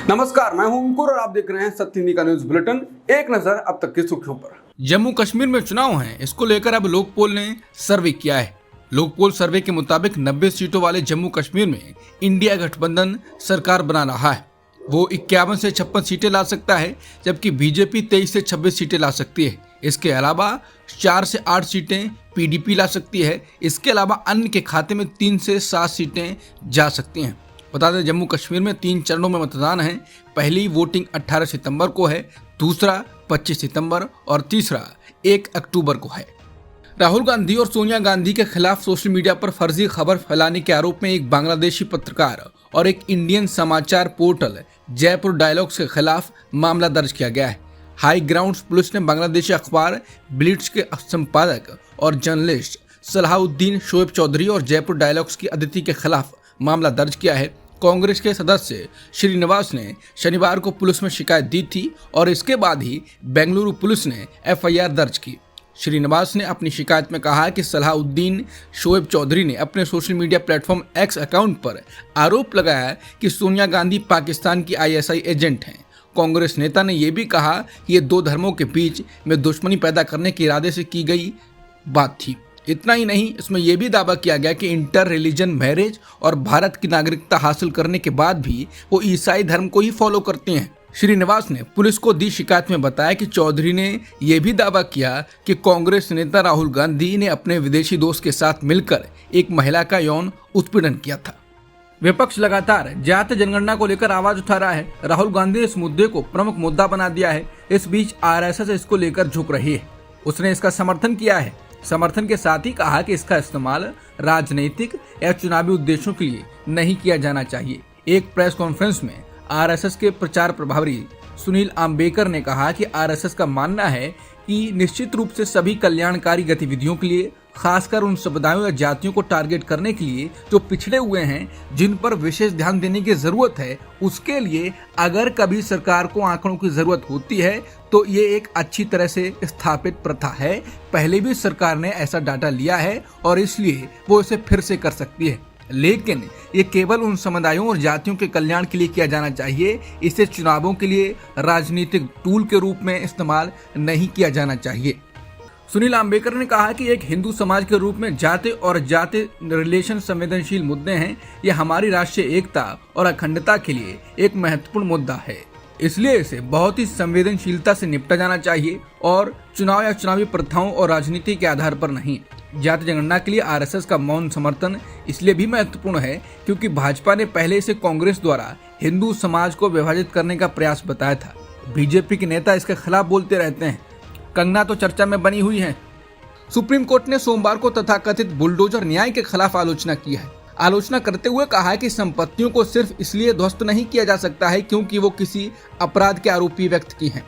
नमस्कार, मैं हूं अंकुर और आप देख रहे हैं सत्य हिंदी का न्यूज बुलेटिन। एक नजर अब तक की सुर्खियों पर। जम्मू कश्मीर में चुनाव हैं, इसको लेकर अब लोकपोल ने सर्वे किया है। लोकपोल सर्वे के मुताबिक 90 सीटों वाले जम्मू कश्मीर में इंडिया गठबंधन सरकार बना रहा है। वो 51 से 56 सीटें ला सकता है, जबकि बीजेपी 23 से 26 सीटें ला सकती है। इसके अलावा 4 से 8 सीटें पीडीपी ला सकती है। इसके अलावा अन्य के खाते में 3 से 7 सीटें जा सकती हैं। बता दें, जम्मू कश्मीर में 3 चरणों में मतदान है। पहली वोटिंग 18 सितंबर को है, दूसरा 25 सितंबर और तीसरा 1 अक्टूबर को है। राहुल गांधी और सोनिया गांधी के खिलाफ सोशल मीडिया पर फर्जी खबर फैलाने के आरोप में एक बांग्लादेशी पत्रकार और एक इंडियन समाचार पोर्टल जयपुर डायलॉग्स के खिलाफ मामला दर्ज किया गया है। हाई ग्राउंड्स पुलिस ने बांग्लादेशी अखबार ब्लिट्स के संपादक और जर्नलिस्ट सलाहुद्दीन शोएब चौधरी और जयपुर डायलॉग्स की अदिति के खिलाफ मामला दर्ज किया है। कांग्रेस के सदस्य श्रीनिवास ने शनिवार को पुलिस में शिकायत दी थी और इसके बाद ही बेंगलुरु पुलिस ने एफआईआर दर्ज की। श्रीनिवास ने अपनी शिकायत में कहा कि सलाहुद्दीन शोएब चौधरी ने अपने social media platform x account पर आरोप लगाया कि सोनिया गांधी पाकिस्तान की आईएसआई एजेंट हैं। कांग्रेस नेता ने यह भी कहा कि ये दो धर्मों के बीच में दुश्मनी पैदा करने के इरादे से की गई बात थी। इतना ही नहीं, इसमें यह भी दावा किया गया कि इंटर रिलीजन मैरिज और भारत की नागरिकता हासिल करने के बाद भी वो ईसाई धर्म को ही फॉलो करते हैं। श्रीनिवास ने पुलिस को दी शिकायत में बताया कि चौधरी ने यह भी दावा किया कि कांग्रेस नेता राहुल गांधी ने अपने विदेशी दोस्त के साथ मिलकर एक महिला का यौन उत्पीड़न किया था। विपक्ष लगातार जाति जनगणना को लेकर आवाज उठा रहा है। राहुल गांधी ने इस मुद्दे को प्रमुख मुद्दा बना दिया है। इस बीच आरएसएस इसको लेकर झुक रही है। उसने इसका समर्थन किया है। समर्थन के साथ ही कहा कि इसका इस्तेमाल राजनीतिक या चुनावी उद्देश्यों के लिए नहीं किया जाना चाहिए। एक प्रेस कॉन्फ्रेंस में आरएसएस के प्रचार प्रभारी सुनील आम्बेकर ने कहा कि आरएसएस का मानना है कि निश्चित रूप से सभी कल्याणकारी गतिविधियों के लिए, खासकर उन समुदायों या जातियों को टारगेट करने के लिए जो पिछड़े हुए हैं, जिन पर विशेष ध्यान देने की जरूरत है, उसके लिए अगर कभी सरकार को आंकड़ों की जरूरत होती है तो ये एक अच्छी तरह से स्थापित प्रथा है। पहले भी सरकार ने ऐसा डाटा लिया है और इसलिए वो इसे फिर से कर सकती है, लेकिन ये केवल उन समुदायों और जातियों के कल्याण के लिए किया जाना चाहिए। इसे चुनावों के लिए राजनीतिक टूल के रूप में इस्तेमाल नहीं किया जाना चाहिए। सुनील आम्बेकर ने कहा कि एक हिंदू समाज के रूप में जाति और जाति रिलेशन संवेदनशील मुद्दे हैं। ये हमारी राष्ट्रीय एकता और अखंडता के लिए एक महत्वपूर्ण मुद्दा है, इसलिए इसे बहुत ही संवेदनशीलता से निपटा जाना चाहिए और चुनाव या चुनावी प्रथाओं और राजनीति के आधार पर नहीं। जाति जनगणना के लिए आरएसएस का मौन समर्थन इसलिए भी महत्वपूर्ण है क्योंकि भाजपा ने पहले से कांग्रेस द्वारा हिंदू समाज को विभाजित करने का प्रयास बताया था। बीजेपी के नेता इसके खिलाफ बोलते रहते हैं। कंगना तो चर्चा में बनी हुई है। सुप्रीम कोर्ट ने सोमवार को तथाकथित बुलडोजर न्याय के खिलाफ आलोचना की है। आलोचना करते हुए कहा है कि संपत्तियों को सिर्फ इसलिए ध्वस्त नहीं किया जा सकता है क्योंकि वो किसी अपराध के आरोपी व्यक्ति की हैं।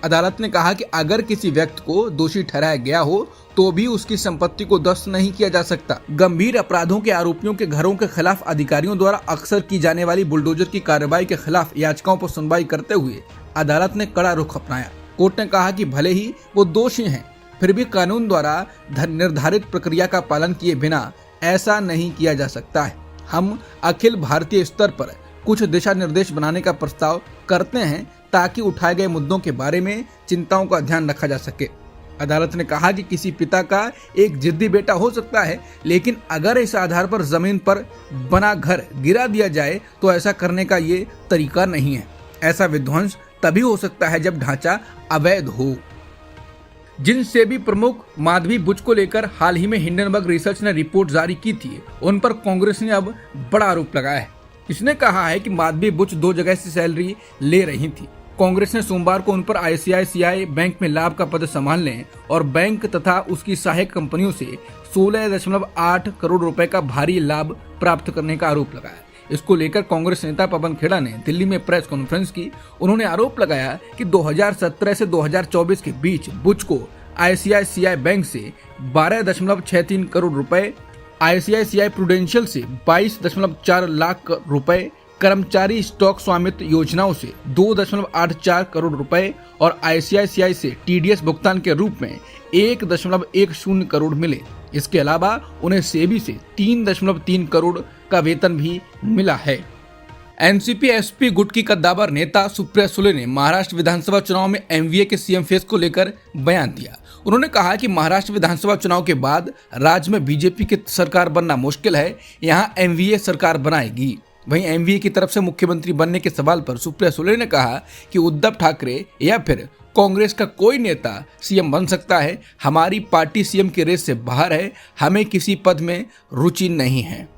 अदालत ने कहा कि अगर किसी व्यक्ति को दोषी ठहराया गया हो तो भी उसकी संपत्ति को ध्वस्त नहीं किया जा सकता। गंभीर अपराधों के आरोपियों के घरों के खिलाफ अधिकारियों द्वारा अक्सर की जाने वाली बुलडोजर की कार्रवाई के खिलाफ याचिकाओं पर सुनवाई करते हुए अदालत ने कड़ा रुख अपनाया। कोर्ट ने कहा कि भले ही वो दोषी हैं, फिर भी कानून द्वारा निर्धारित प्रक्रिया का पालन किए बिना ऐसा नहीं किया जा सकता है। हम अखिल भारतीय स्तर पर कुछ दिशा निर्देश बनाने का प्रस्ताव करते हैं ताकि उठाए गए मुद्दों के बारे में चिंताओं का ध्यान रखा जा सके। अदालत ने कहा कि किसी पिता का एक जिद्दी बेटा हो सकता है, लेकिन अगर इस आधार पर जमीन पर बना घर गिरा दिया जाए तो ऐसा करने का ये तरीका नहीं है। ऐसा विध्वंस तभी हो सकता है जब ढांचा अवैध हो। जिन सेबी प्रमुख माधवी बुच को लेकर हाल ही में हिंडनबर्ग रिसर्च ने रिपोर्ट जारी की थी, उन पर कांग्रेस ने अब बड़ा आरोप लगाया है। इसने कहा है कि माधवी बुच 2 जगह से सैलरी ले रही थी। कांग्रेस ने सोमवार को उन पर आईसीआईसीआई बैंक में लाभ का पद संभालने और बैंक तथा उसकी सहायक कंपनियों से 16.8 करोड़ रुपए का भारी लाभ प्राप्त करने का आरोप लगाया। इसको लेकर कांग्रेस नेता पवन खेड़ा ने दिल्ली में प्रेस कॉन्फ्रेंस की। उन्होंने आरोप लगाया कि 2017 से 2024 के बीच बुच को आईसीआईसीआई बैंक से 12.63 करोड़ रुपए, आईसीआईसीआई प्रूडेंशियल से 22.4 लाख रुपए, कर्मचारी स्टॉक स्वामित्व योजनाओं से 2.84 करोड़ रुपए और आईसीआईसीआई से टीडीएस भुगतान के रूप में 1.10 करोड़ मिले। इसके अलावा उन्हें सेबी से 3.3 करोड़ का वेतन भी मिला है। एनसीपी एसपी गुट की कद्दावर नेता सुप्रिया सुले ने महाराष्ट्र विधानसभा चुनाव में एमवीए के सीएम फेस को लेकर बयान दिया। उन्होंने कहा कि महाराष्ट्र विधानसभा चुनाव के बाद राज्य में बीजेपी की सरकार बनना मुश्किल है, यहां एमवीए सरकार बनाएगी। वहीं एमवीए की तरफ से मुख्यमंत्री बनने के सवाल पर सुप्रिया सुले ने कहा कि उद्धव ठाकरे या फिर कांग्रेस का कोई नेता सीएम बन सकता है, हमारी पार्टी सीएम के रेस से बाहर है, हमें किसी पद में रुचि नहीं है।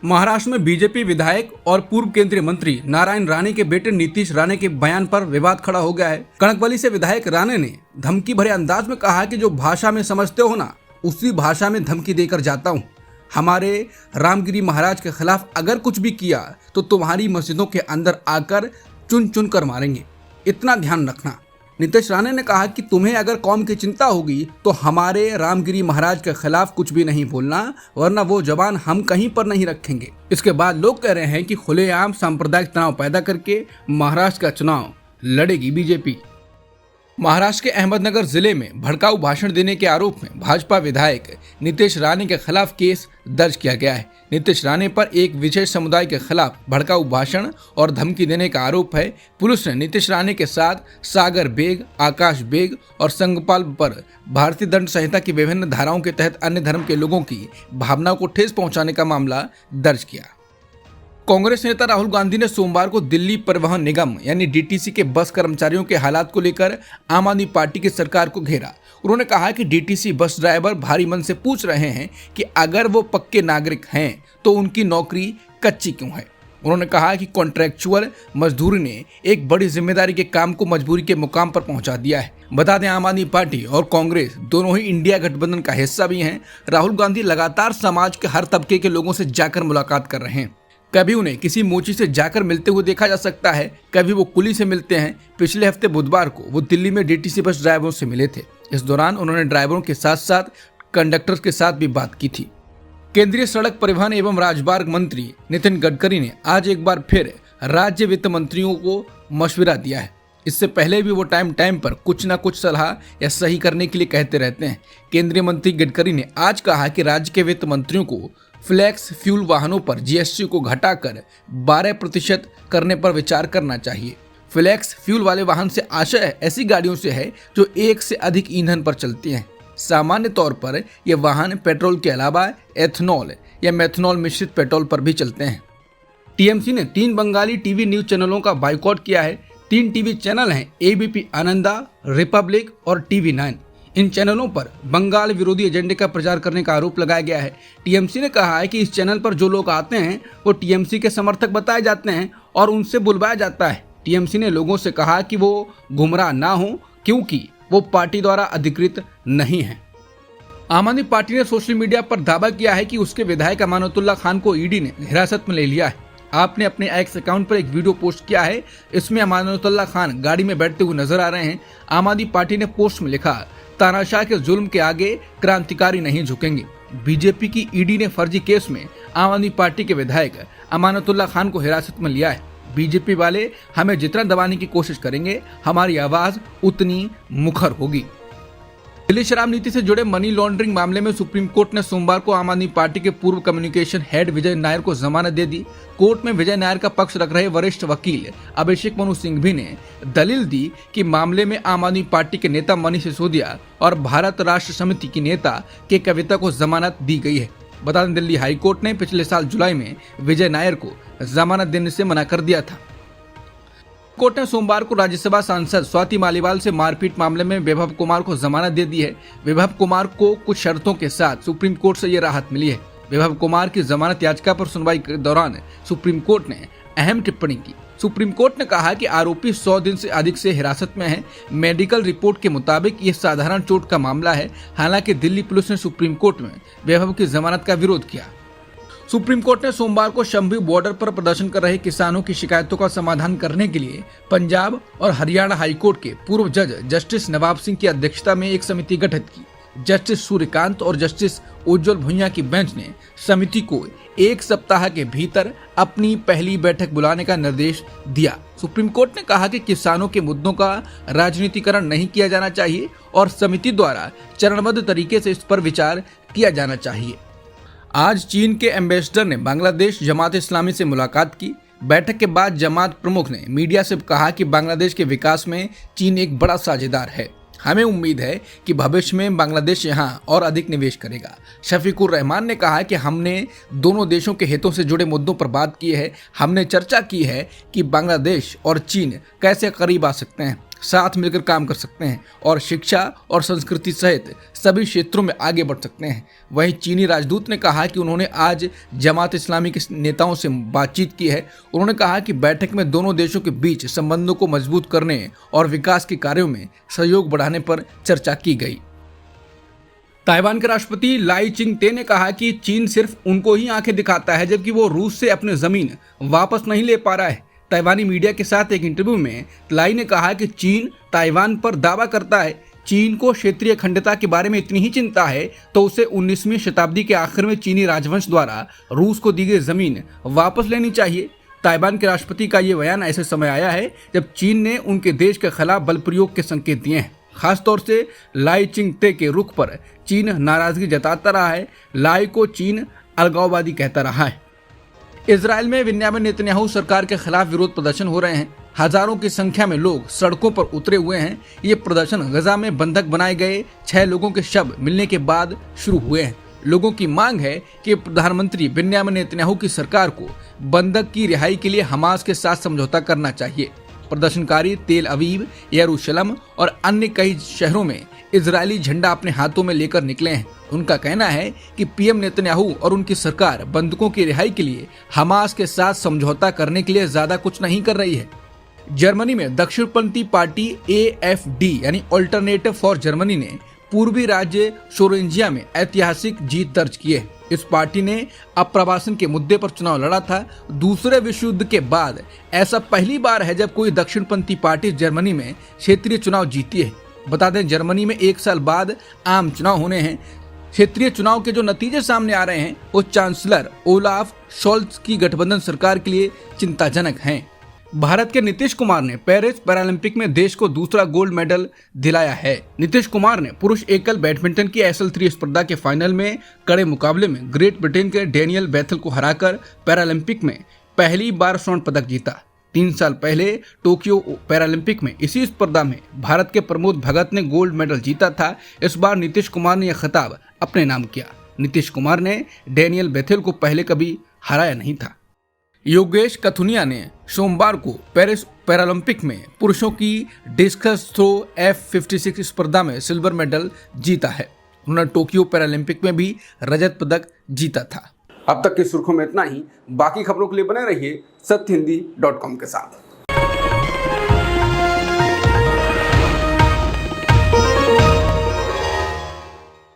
महाराष्ट्र में बीजेपी विधायक और पूर्व केंद्रीय मंत्री नारायण राणे के बेटे नीतीश राणे के बयान पर विवाद खड़ा हो गया है। कनकवली से विधायक राणे ने धमकी भरे अंदाज में कहा कि जो भाषा में समझते हो ना, उसी भाषा में धमकी देकर जाता हूँ। हमारे रामगिरी महाराज के खिलाफ अगर कुछ भी किया तो तुम्हारी मस्जिदों के अंदर आकर चुन चुन कर मारेंगे, इतना ध्यान रखना। नीतीश राणे ने कहा कि तुम्हें अगर कौम की चिंता होगी तो हमारे रामगिरी महाराज के खिलाफ कुछ भी नहीं बोलना, वरना वो जबान हम कहीं पर नहीं रखेंगे। इसके बाद लोग कह रहे हैं कि खुलेआम सांप्रदायिक तनाव पैदा करके महाराष्ट्र का चुनाव लड़ेगी बीजेपी। महाराष्ट्र के अहमदनगर जिले में भड़काऊ भाषण देने के आरोप में भाजपा विधायक नीतीश राणे के खिलाफ केस दर्ज किया गया है। नीतीश राणे पर एक विशेष समुदाय के खिलाफ भड़काऊ भाषण और धमकी देने का आरोप है। पुलिस ने नीतीश राणे के साथ सागर बेग, आकाश बेग और संगपाल पर भारतीय दंड संहिता की विभिन्न धाराओं के तहत अन्य धर्म के लोगों की भावनाओं को ठेस पहुंचाने का मामला दर्ज किया। कांग्रेस नेता राहुल गांधी ने सोमवार को दिल्ली परिवहन निगम यानी डीटीसी के बस कर्मचारियों के हालात को लेकर आम आदमी पार्टी की सरकार को घेरा। उन्होंने कहा कि डीटीसी बस ड्राइवर भारी मन से पूछ रहे हैं कि अगर वो पक्के नागरिक हैं तो उनकी नौकरी कच्ची क्यों है। उन्होंने कहा कि कॉन्ट्रैक्चुअल मजदूरी ने एक बड़ी जिम्मेदारी के काम को मजबूरी के मुकाम पर पहुंचा दिया है। बता दें, आम आदमी पार्टी और कांग्रेस दोनों ही इंडिया गठबंधन का हिस्सा भी हैं। राहुल गांधी लगातार समाज के हर तबके के लोगों से जाकर मुलाकात कर रहे हैं। कभी उन्हें किसी मोची से जाकर मिलते हुए देखा जा सकता है, कभी वो कुली से मिलते हैं। पिछले हफ्ते बुधवार को वो दिल्ली में डीटीसी बस ड्राइवरों से मिले थे। इस दौरान उन्होंने ड्राइवरों के साथ साथ कंडक्टर्स के साथ भी बात की थी। केंद्रीय सड़क परिवहन एवं राजमार्ग मंत्री नितिन गडकरी ने आज एक बार फिर राज्य वित्त मंत्रियों को मशविरा दिया है। इससे पहले भी वो टाइम टाइम पर कुछ ना कुछ सलाह या सही करने के लिए कहते रहते हैं। केंद्रीय मंत्री गडकरी ने आज कहा कि राज्य के वित्त मंत्रियों को फ्लैक्स फ्यूल वाहनों पर जीएसटी को घटाकर 12% करने पर विचार करना चाहिए। फ्लैक्स फ्यूल वाले वाहन से आशय ऐसी गाड़ियों से है जो एक से अधिक ईंधन पर चलती हैं। सामान्य तौर पर ये वाहन पेट्रोल के अलावा एथनॉल या मेथनॉल मिश्रित पेट्रोल पर भी चलते हैं। टीएमसी ने 3 बंगाली टीवी न्यूज चैनलों का बाइकआउट किया है। 3 टीवी चैनल हैं एबीपी आनंदा, रिपब्लिक और टीवी 9। इन चैनलों पर बंगाल विरोधी एजेंडे का प्रचार करने का आरोप लगाया गया है। टीएमसी ने कहा है कि इस चैनल पर जो लोग आते हैं वो टीएमसी के समर्थक बताए जाते हैं और उनसे बुलवाया जाता है। टीएमसी ने लोगों से कहा कि वो गुमराह ना हो क्योंकि वो पार्टी द्वारा अधिकृत नहीं है। आम आदमी पार्टी ने सोशल मीडिया पर दावा किया है कि उसके विधायक अमानतुल्लाह खान को ईडी ने हिरासत में ले लिया है। आपने अपने एक्स अकाउंट पर एक वीडियो पोस्ट किया है। इसमें अमानतुल्लाह खान गाड़ी में बैठते हुए नजर आ रहे हैं। आम आदमी पार्टी ने पोस्ट में लिखा, तानाशाह के जुल्म के आगे क्रांतिकारी नहीं झुकेंगे। बीजेपी की ईडी ने फर्जी केस में आम आदमी पार्टी के विधायक अमानतुल्लाह खान को हिरासत में लिया है। बीजेपी वाले हमें जितना दबाने की कोशिश करेंगे, हमारी आवाज उतनी मुखर होगी। दिल्ली शराब नीति से जुड़े मनी लॉन्ड्रिंग मामले में सुप्रीम कोर्ट ने सोमवार को आम आदमी पार्टी के पूर्व कम्युनिकेशन हेड विजय नायर को जमानत दे दी। कोर्ट में विजय नायर का पक्ष रख रहे वरिष्ठ वकील अभिषेक मनु सिंघवी ने दलील दी कि मामले में आम आदमी पार्टी के नेता मनीष सिसोदिया और भारत राष्ट्र समिति की नेता के कविता को जमानत दी गई है। बता दें, दिल्ली हाई कोर्ट ने पिछले साल जुलाई में विजय नायर को जमानत देने से मना कर दिया था। कोर्ट ने सोमवार को राज्यसभा सांसद स्वाति मालीवाल से मारपीट मामले में वैभव कुमार को जमानत दे दी है। वैभव कुमार को कुछ शर्तों के साथ सुप्रीम कोर्ट से ये राहत मिली है। वैभव कुमार की जमानत याचिका पर सुनवाई के दौरान सुप्रीम कोर्ट ने अहम टिप्पणी की। सुप्रीम कोर्ट ने कहा कि आरोपी 100 दिन से अधिक से हिरासत में है। मेडिकल रिपोर्ट के मुताबिक ये साधारण चोट का मामला है। हालांकि दिल्ली पुलिस ने सुप्रीम कोर्ट में वैभव की जमानत का विरोध किया। सुप्रीम कोर्ट ने सोमवार को शंभू बॉर्डर पर प्रदर्शन कर रहे किसानों की शिकायतों का समाधान करने के लिए पंजाब और हरियाणा हाईकोर्ट के पूर्व जज जस्टिस नवाब सिंह की अध्यक्षता में एक समिति गठित की। जस्टिस सूर्यकांत और जस्टिस उज्जवल भुइयां की बेंच ने समिति को 1 सप्ताह के भीतर अपनी पहली बैठक बुलाने का निर्देश दिया। सुप्रीम कोर्ट ने कहा कि किसानों के मुद्दों का राजनीतिकरण नहीं किया जाना चाहिए और समिति द्वारा चरणबद्ध तरीके से इस पर विचार किया जाना चाहिए। आज चीन के एम्बेसडर ने बांग्लादेश जमात इस्लामी से मुलाकात की। बैठक के बाद जमात प्रमुख ने मीडिया से कहा कि बांग्लादेश के विकास में चीन एक बड़ा साझेदार है। हमें उम्मीद है कि भविष्य में बांग्लादेश यहां और अधिक निवेश करेगा। शफीकुर रहमान ने कहा कि हमने दोनों देशों के हितों से जुड़े मुद्दों पर बात की है। हमने चर्चा की है कि बांग्लादेश और चीन कैसे करीब आ सकते हैं, साथ मिलकर काम कर सकते हैं और शिक्षा और संस्कृति सहित सभी क्षेत्रों में आगे बढ़ सकते हैं। वहीं चीनी राजदूत ने कहा कि उन्होंने आज जमात इस्लामी के नेताओं से बातचीत की है। उन्होंने कहा कि बैठक में दोनों देशों के बीच संबंधों को मजबूत करने और विकास के कार्यों में सहयोग बढ़ाने पर चर्चा की गई। ताइवान के राष्ट्रपति लाई चिंग-ते ने कहा कि चीन सिर्फ उनको ही आंखें दिखाता है, जबकि वो रूस से अपनी जमीन वापस नहीं ले पा रहा है। ताइवानी मीडिया के साथ एक इंटरव्यू में लाई ने कहा कि चीन ताइवान पर दावा करता है। चीन को क्षेत्रीय अखंडता के बारे में इतनी ही चिंता है तो उसे 19वीं शताब्दी के आखिर में चीनी राजवंश द्वारा रूस को दी गई जमीन वापस लेनी चाहिए। ताइवान के राष्ट्रपति का ये बयान ऐसे समय आया है जब चीन ने उनके देश के खिलाफ बल प्रयोग के संकेत दिए हैं। खासतौर से लाई चिंग-ते के रुख पर चीन नाराजगी जताता रहा है। लाई को चीन अलगाववादी कहता रहा है। इजराइल में बिन्यामिन नेतन्याहू सरकार के खिलाफ विरोध प्रदर्शन हो रहे हैं। हजारों की संख्या में लोग सड़कों पर उतरे हुए हैं। ये प्रदर्शन गजा में बंधक बनाए गए 6 लोगों के शव मिलने के बाद शुरू हुए हैं। लोगों की मांग है कि प्रधानमंत्री बिन्यामिन नेतन्याहू की सरकार को बंधक की रिहाई के लिए हमास के साथ समझौता करना चाहिए। प्रदर्शनकारी तेल अवीव, यरूशलेम और अन्य कई शहरों में इजरायली झंडा अपने हाथों में लेकर निकले हैं। उनका कहना है कि पीएम नेतन्याहू और उनकी सरकार बंधकों की रिहाई के लिए हमास के साथ समझौता करने के लिए ज्यादा कुछ नहीं कर रही है। जर्मनी में दक्षिणपंथी पार्टी AfD यानी ऑल्टरनेटिव फॉर जर्मनी ने पूर्वी राज्य शोरेंजिया में ऐतिहासिक जीत दर्ज की है। इस पार्टी ने अप्रवासन के मुद्दे पर चुनाव लड़ा था। दूसरे विश्व युद्ध के बाद ऐसा पहली बार है जब कोई दक्षिणपंथी पार्टी जर्मनी में क्षेत्रीय चुनाव जीती है। बता दें, जर्मनी में 1 साल बाद आम चुनाव होने हैं। क्षेत्रीय चुनाव के जो नतीजे सामने आ रहे हैं वो चांसलर ओलाफ शोल्ज की गठबंधन सरकार के लिए चिंताजनक हैं। भारत के नीतीश कुमार ने पेरिस पैरालंपिक में देश को दूसरा गोल्ड मेडल दिलाया है। नीतीश कुमार ने पुरुष एकल बैडमिंटन की SL3 स्पर्धा के फाइनल में कड़े मुकाबले में ग्रेट ब्रिटेन के डेनियल बेथल को हराकर पैरालंपिक में पहली बार स्वर्ण पदक जीता। 3 साल पहले टोक्यो पैरालंपिक में इसी स्पर्धा में भारत के प्रमोद भगत ने गोल्ड मेडल जीता था। इस बार नीतीश कुमार ने यह खिताब अपने नाम किया। नीतीश कुमार ने डेनियल बेथल को पहले कभी हराया नहीं था। योगेश कथुनिया ने सोमवार को पेरिस पैरालंपिक में पुरुषों की डिस्कस थ्रो F56 स्पर्धा में सिल्वर मेडल जीता है। उन्होंने टोक्यो पैरालंपिक में भी रजत पदक जीता था। अब तक की सुर्खियों में इतना ही। बाकी खबरों के लिए बने रहिए सत्यहिंदी.com के साथ।